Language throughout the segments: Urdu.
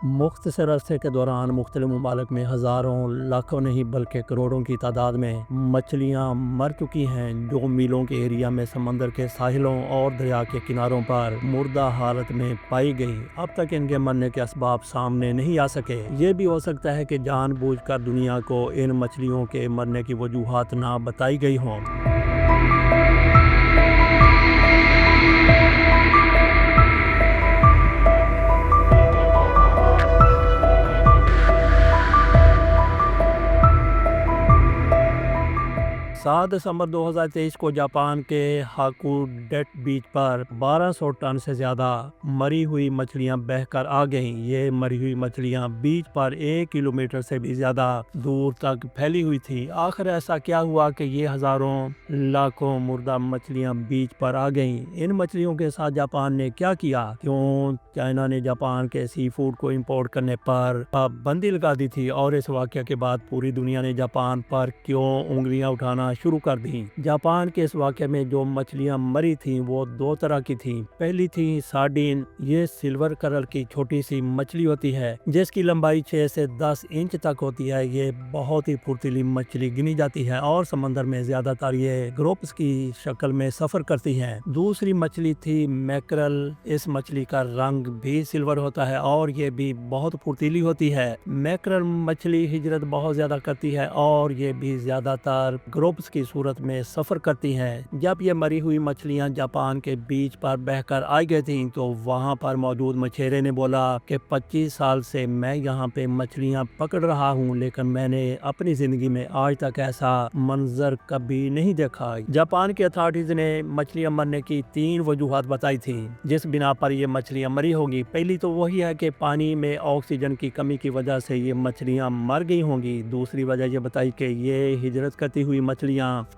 مختصر عرصے کے دوران مختلف ممالک میں ہزاروں لاکھوں نہیں بلکہ کروڑوں کی تعداد میں مچھلیاں مر چکی ہیں جو میلوں کے ایریا میں سمندر کے ساحلوں اور دریا کے کناروں پر مردہ حالت میں پائی گئی۔ اب تک ان کے مرنے کے اسباب سامنے نہیں آ سکے۔ یہ بھی ہو سکتا ہے کہ جان بوجھ کر دنیا کو ان مچھلیوں کے مرنے کی وجوہات نہ بتائی گئی ہوں۔ سات دسمبر 2023 کو جاپان کے ہاکوڈیٹ بیچ پر 1200 ٹن سے زیادہ مری ہوئی مچھلیاں بہہ کر آ گئیں۔ یہ مری ہوئی مچھلیاں بیچ پر 1 کلومیٹر سے بھی زیادہ دور تک پھیلی ہوئی تھی۔ آخر ایسا کیا ہوا کہ یہ ہزاروں لاکھوں مردہ مچھلیاں بیچ پر آ گئیں؟ ان مچھلیوں کے ساتھ جاپان نے کیا کیا؟ کیوں چائنا نے جاپان کے سی فوڈ کو امپورٹ کرنے پر پابندی لگا دی تھی؟ اور اس واقعہ کے بعد پوری دنیا نے جاپان پر کیوں انگلیاں اٹھانا شروع کر دیں؟ جاپان کے اس واقعے میں جو مچھلیاں مری تھیں وہ دو طرح کی تھیں۔ پہلی تھی سارڈین۔ یہ سلور کلر کی چھوٹی سی مچھلی ہوتی ہے جس کی لمبائی 6 سے 10 انچ تک ہوتی ہے۔ یہ بہت ہی پھرتیلی مچھلی گنی جاتی ہے اور سمندر میں زیادہ تر یہ گروپس کی شکل میں سفر کرتی ہیں۔ دوسری مچھلی تھی میکرل۔ اس مچھلی کا رنگ بھی سلور ہوتا ہے اور یہ بھی بہت پھرتیلی ہوتی ہے۔ میکرل مچھلی ہجرت بہت زیادہ کرتی ہے اور یہ بھی زیادہ تر گروپس کی صورت میں سفر کرتی ہیں۔ جب یہ مری ہوئی مچھلیاں جاپان کے بیچ پر بہہ کر آئی گئی تھیں تو وہاں پر موجود مچھیرے نے بولا کہ 25 سال سے میں یہاں پہ مچھلیاں پکڑ رہا ہوں لیکن میں نے اپنی زندگی میں آج تک ایسا منظر کبھی نہیں دیکھا۔ جاپان کی اتھارٹیز نے مچھلیاں مرنے کی 3 وجوہات بتائی تھی جس بنا پر یہ مچھلیاں مری ہوگی۔ پہلی تو وہی ہے کہ پانی میں آکسیجن کی کمی کی وجہ سے یہ مچھلیاں مر گئی ہوں گی۔ دوسری وجہ یہ بتائی کہ یہ ہجرت کرتی ہوئی مچھلیاں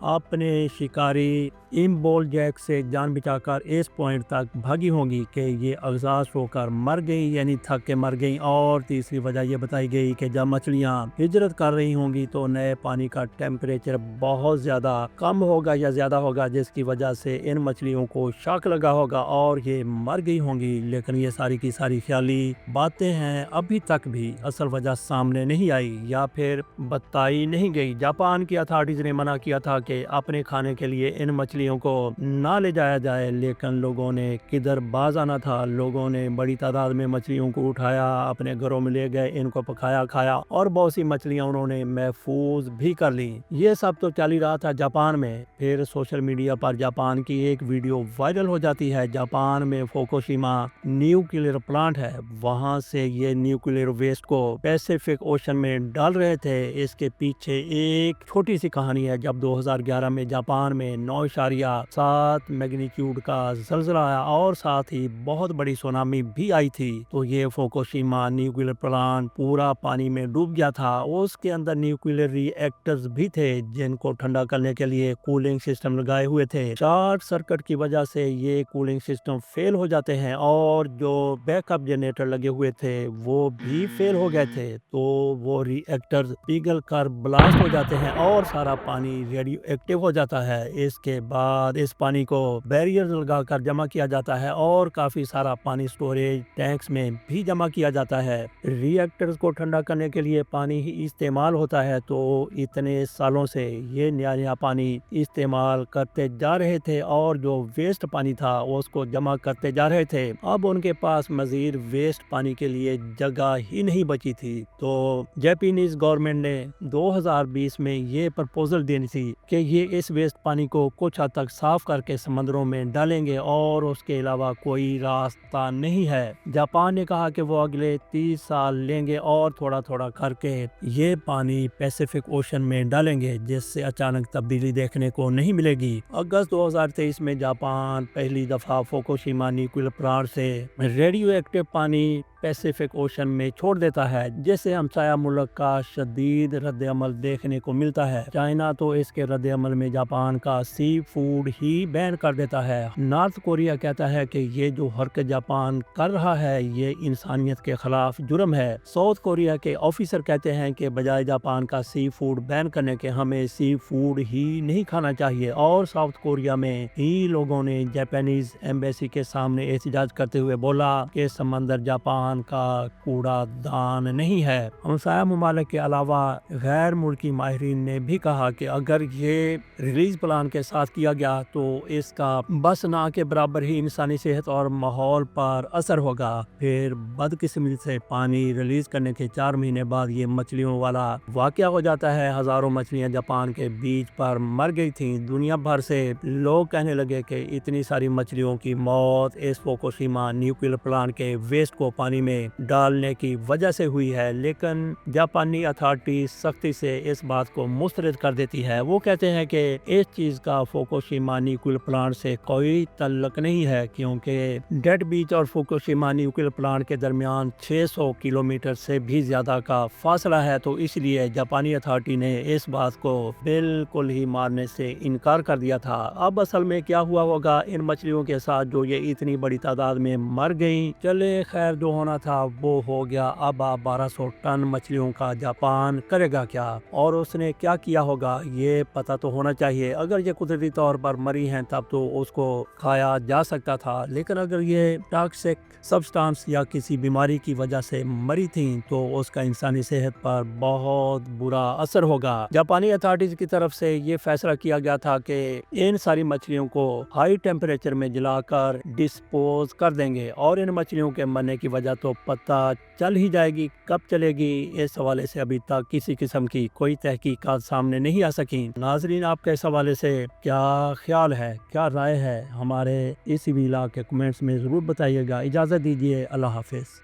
اپنے شکاری امبول جیک سے جان بچا کر اس پوائنٹ تک بھاگی ہوں گی کہ یہ اگزاسٹ ہو کر مر گئی، یعنی تھک کے مر گئی۔ اور تیسری وجہ یہ بتائی گئی کہ جب مچھلیاں ہجرت کر رہی ہوں گی تو نئے پانی کا ٹیمپریچر بہت زیادہ کم ہوگا یا زیادہ ہوگا جس کی وجہ سے ان مچھلیوں کو شاک لگا ہوگا اور یہ مر گئی ہوں گی۔ لیکن یہ ساری کی ساری خیالی باتیں ہیں، ابھی تک بھی اصل وجہ سامنے نہیں آئی یا پھر بتائی نہیں گئی۔ جاپان کی اتھارٹیز نے منع کیا تھا کہ اپنے کھانے کے لیے ان مچھلیوں کو نہ لے جایا جائے، لیکن لوگوں نے کدھر باز آنا تھا۔ لوگوں نے بڑی تعداد میں مچھلیوں کو اٹھایا، اپنے گھروں میں لے گئے، ان کو پکایا کھایا اور بہت سی مچھلیاں انہوں نے محفوظ بھی کر لی۔ یہ سب تو چل ہی رہا تھا جاپان میں، پھر سوشل میڈیا پر جاپان کی ایک ویڈیو وائرل ہو جاتی ہے۔ جاپان میں فوکوشیما نیوکلیئر پلانٹ ہے، وہاں سے یہ نیوکلیئر ویسٹ کو پیسیفک اوشن میں ڈال رہے تھے۔ اس کے پیچھے ایک چھوٹی سی کہانی ہے۔ جب 2011 میں جاپان میں 9.7 میگنیٹیوڈ کا زلزلہ آیا اور ساتھ ہی بہت بڑی سونامی بھی آئی تھی تو یہ فوکوشیما نیوکلیئر پلانٹ پورا پانی میں ڈوب گیا تھا۔ اس کے اندر نیوکلیئر ری ایکٹرز بھی تھے جن کو ٹھنڈا کرنے کے لیے کولنگ سسٹم لگائے ہوئے تھے۔ شارٹ سرکٹ کی وجہ سے یہ کولنگ سسٹم فیل ہو جاتے ہیں اور جو بیک اپ جنریٹر لگے ہوئے تھے وہ بھی فیل ہو گئے تھے تو وہ ری ایکٹرز پگھل کر بلاسٹ ہو جاتے ہیں اور سارا پانی ریڈیو ایکٹیو ہو جاتا ہے۔ اس کے بعد اس پانی کو بیریئر لگا کر جمع کیا جاتا ہے اور کافی سارا پانی سٹوریج ٹینکس میں بھی جمع کیا جاتا ہے۔ ری ایکٹرز کو ٹھنڈا کرنے کے لیے پانی ہی استعمال ہوتا ہے تو اتنے سالوں سے یہ نیا پانی استعمال کرتے جا رہے تھے اور جو ویسٹ پانی تھا اس کو جمع کرتے جا رہے تھے۔ اب ان کے پاس مزید ویسٹ پانی کے لیے جگہ ہی نہیں بچی تھی تو جاپانیز گورنمنٹ نے 2020 میں یہ پرپوزل دینی تھی کہ یہ اس ویسٹ پانی کو کچھ حد تک صاف کر کے سمندروں میں ڈالیں گے اور اس کے علاوہ کوئی راستہ نہیں ہے۔ جاپان نے کہا کہ وہ اگلے 30 سال لیں گے اور تھوڑا تھوڑا کر کے یہ پانی پیسیفک اوشن میں ڈالیں گے جس سے اچانک تبدیلی دیکھنے کو نہیں ملے گی۔ اگست 2023 میں جاپان پہلی دفعہ فوکوشیما نیوکلیئر پلانٹ سے ریڈیو ایکٹیو پانی پیسیفک اوشن میں چھوڑ دیتا ہے جس سے ہمسایہ ملک کا شدید رد عمل دیکھنے کو ملتا ہے۔ چائنا تو اس کے رد عمل میں جاپان کا سی فوڈ ہی بین کر دیتا ہے۔ نارتھ کوریا کہتا ہے کہ یہ جو حرکت جاپان کر رہا ہے یہ انسانیت کے خلاف جرم ہے۔ ساؤتھ کوریا کے آفیسر کہتے ہیں کہ بجائے جاپان کا سی فوڈ بین کرنے کے ہمیں سی فوڈ ہی نہیں کھانا چاہیے۔ اور ساؤتھ کوریا میں ہی لوگوں نے جاپانیز ایمبیسی کے سامنے احتجاج کرتے ہوئے بولا کہ سمندر جاپان جاپان کا کوڑا دان نہیں ہے۔ ہمسایہ ممالک کے علاوہ غیر ملکی ماہرین نے بھی کہا کہ اگر یہ ریلیز پلان کے ساتھ کیا گیا تو اس کا بس نہ کے برابر ہی انسانی صحت اور ماحول پر اثر ہوگا۔ پھر بدقسمتی سے پانی ریلیز کرنے کے 4 مہینے بعد یہ مچھلیوں والا واقعہ ہو جاتا ہے۔ ہزاروں مچھلیاں جاپان کے بیچ پر مر گئی تھیں۔ دنیا بھر سے لوگ کہنے لگے کہ اتنی ساری مچھلیوں کی موت اس فوکوشیما نیوکلیر پلانٹ کے ویسٹ کو پانی میں ڈالنے کی وجہ سے ہوئی ہے، لیکن جاپانی اتھارٹی سختی سے اس بات کو مسترد کر دیتی ہے۔ وہ کہتے ہیں کہ اس چیز کا فوکوشیما نیوکلیر پلانٹ سے کوئی تعلق نہیں ہے، کیونکہ ڈیڈ بیچ اور فوکوشیما نیوکلیر پلانٹ کے درمیان 600 کلومیٹر سے بھی زیادہ کا فاصلہ ہے، تو اس لیے جاپانی اتھارٹی نے اس بات کو بالکل ہی ماننے سے انکار کر دیا تھا۔ اب اصل میں کیا ہوا ہوگا ان مچھلیوں کے ساتھ جو یہ اتنی بڑی تعداد میں مر گئیں؟ چلے خیر، جو ہونا تھا وہ ہو گیا۔ اب 1200 ٹن مچھلیوں کا جاپان کرے گا کیا، اور اس نے کیا کیا ہوگا یہ پتہ تو ہونا چاہیے۔ اگر یہ قدرتی طور پر مری ہیں تب تو اس کو کھایا جا سکتا تھا، لیکن اگر یہ ٹاکسک سبسٹانس یا کسی بیماری کی وجہ سے مری تھیں تو اس کا انسانی صحت پر بہت برا اثر ہوگا۔ جاپانی اتھارٹیز کی طرف سے یہ فیصلہ کیا گیا تھا کہ ان ساری مچھلیوں کو ہائی ٹیمپریچر میں جلا کر ڈسپوز کر دیں گے، اور ان مچھلیوں کے مرنے کی وجہ تو پتہ چل ہی جائے گی۔ کب چلے گی، اس حوالے سے ابھی تک کسی قسم کی کوئی تحقیقات سامنے نہیں آ سکیں۔ ناظرین، آپ کے اس حوالے سے کیا خیال ہے، کیا رائے ہے، ہمارے اس ویلاگ کے کمنٹس میں ضرور بتائیے گا۔ اجازت دیجیے، اللہ حافظ۔